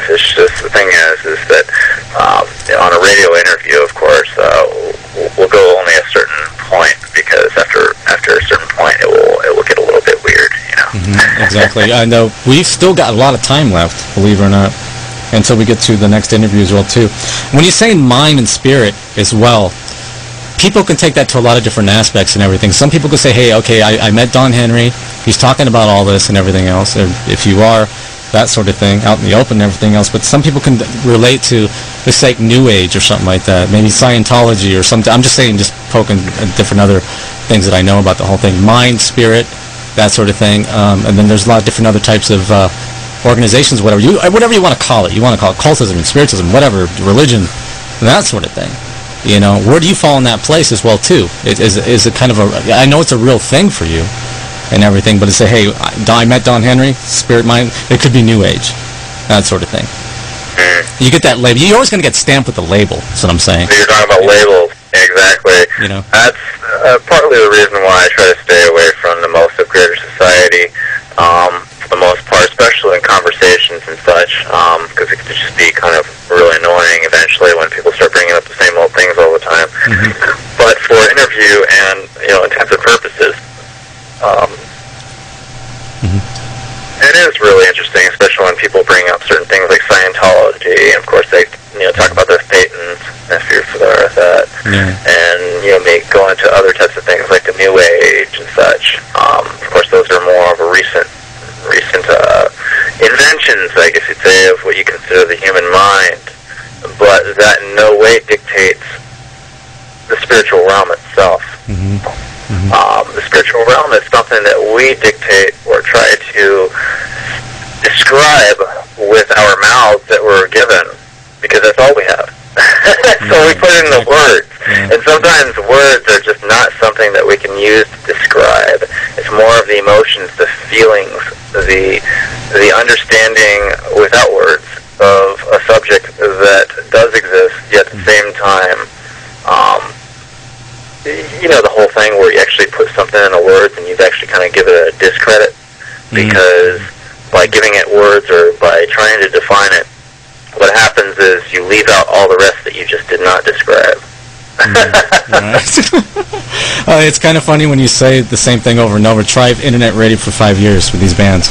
It's just, the thing is that on a radio interview, of course, we'll go only a certain point, because after a certain point, it will get a little bit weird, you know. Exactly. I know we've still got a lot of time left, believe it or not, until we get to the next interview as well too. When you say mind and spirit as well, people can take that to a lot of different aspects and everything. Some people could say, hey, okay, I met Don Henrie, he's talking about all this and everything else, or if you are, that sort of thing, out in the open and everything else. But some people can relate to, let's say, New Age or something like that, maybe Scientology or something. I'm just saying, just poking at different other things that I know about the whole thing. Mind, spirit, that sort of thing. And then there's a lot of different other types of organizations, whatever you want to call it. You want to call it cultism, spiritism, whatever, religion, that sort of thing. You know, where do you fall in that place as well too? Is it kind of a, I know it's a real thing for you and everything, but to say, hey, I met Don Henrie, spirit, mind, it could be New Age, that sort of thing. You get that label. You're always going to get stamped with the label, that's what I'm saying. You're talking about labels, exactly. You know, that's partly the reason why I try to stay away from the most of greater society, for the most part, especially in conversations and such, because it could just be kind of really annoying eventually when people start bringing up the same old things all the time. But for interview and, you know, intensive purposes, it is really interesting, especially when people bring up certain things like Scientology, and of course they, you know, talk about their Thetans, if you're familiar with that, and, you know, go into other types of things like the New Age and such. Of course, those are more of a recent inventions, I guess you'd say, of what you consider the human mind, but that in no way dictates the spiritual realm itself. The spiritual realm is something that we dictate or try to describe with our mouths that we're given, because that's all we have. So we put in the words, and sometimes words are just not something that we can use to describe. It's more of the emotions, the feelings, the understanding without words of a subject that does exist, yet at the same time, you know, the whole thing where you actually put something in the words and you've actually kind of give it a discredit, because by giving it words or by trying to define it, what happens is you leave out all the rest that you just did not describe. It's kind of funny when you say the same thing over and over. Try internet radio for 5 years with these bands.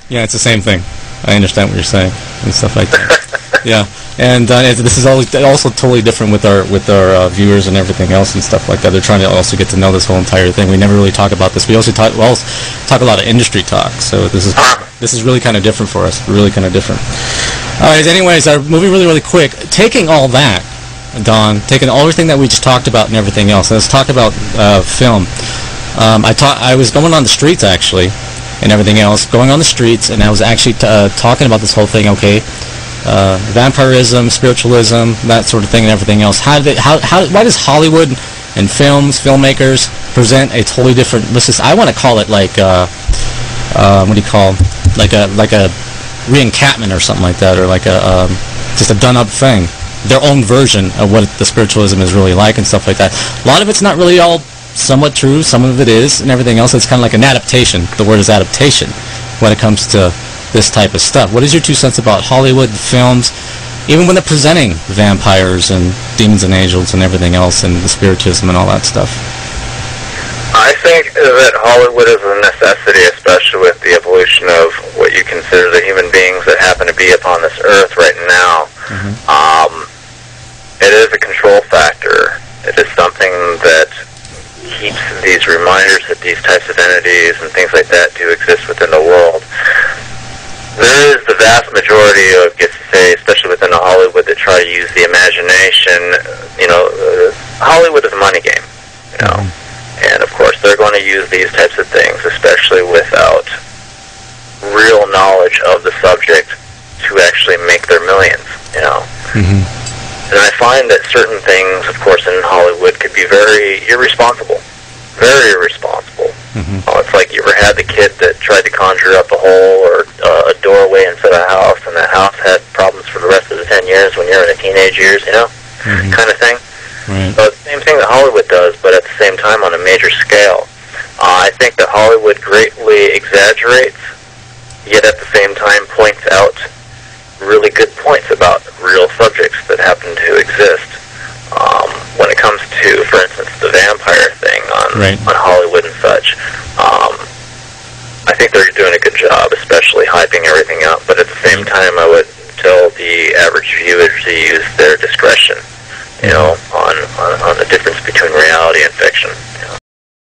Yeah, it's the same thing. I understand what you're saying and stuff like that. Yeah, and this is also totally different with our viewers and everything else and stuff like that. They're trying to also get to know this whole entire thing. We never really talk about this. We also talk a lot of industry talk. So this is really kind of different for us. Really kind of different. All right. Anyways, moving really quick. Taking all that, Don, taking everything that we just talked about and everything else. Let's talk about film. I was going on the streets actually, and everything else, going on the streets, and I was actually talking about this whole thing. Okay. Vampirism, spiritualism, that sort of thing, and everything else. Why does Hollywood and filmmakers present a totally different? I want to call it like what do you call, like a reencantment or something like that, or like just a done-up thing, their own version of what the spiritualism is really like and stuff like that. A lot of it's not really all somewhat true. Some of it is, and everything else. It's kind of like an adaptation. The word is adaptation when it comes to this type of stuff. What is your 2 cents about Hollywood films, even when they're presenting vampires and demons and angels and everything else and the spiritism and all that stuff? I think that Hollywood is a necessity, especially with the evolution of what you consider the human beings that happen to be upon this earth right now. It is a control factor. It is something that keeps these reminders that these types of entities and things like that do exist within the world. There is the vast majority of, especially within Hollywood, that try to use the imagination. You know, Hollywood is a money game, you know, and of course they're going to use these types of things, especially without real knowledge of the subject, to actually make their millions, you know. And I find that certain things, of course, in Hollywood could be very irresponsible. Very irresponsible. It's like, you ever had the kid that tried to conjure up a hole or a doorway inside a house, and that house had problems for the rest of the 10 years when you're in the teenage years, you know, kind of thing. So it's the same thing that Hollywood does, but at the same time on a major scale. I think that Hollywood greatly exaggerates, yet at the same time points out on Hollywood and such. I think they're doing a good job, especially hyping everything up. But at the same time, I would tell the average viewer to use their discretion, on the difference between reality and fiction.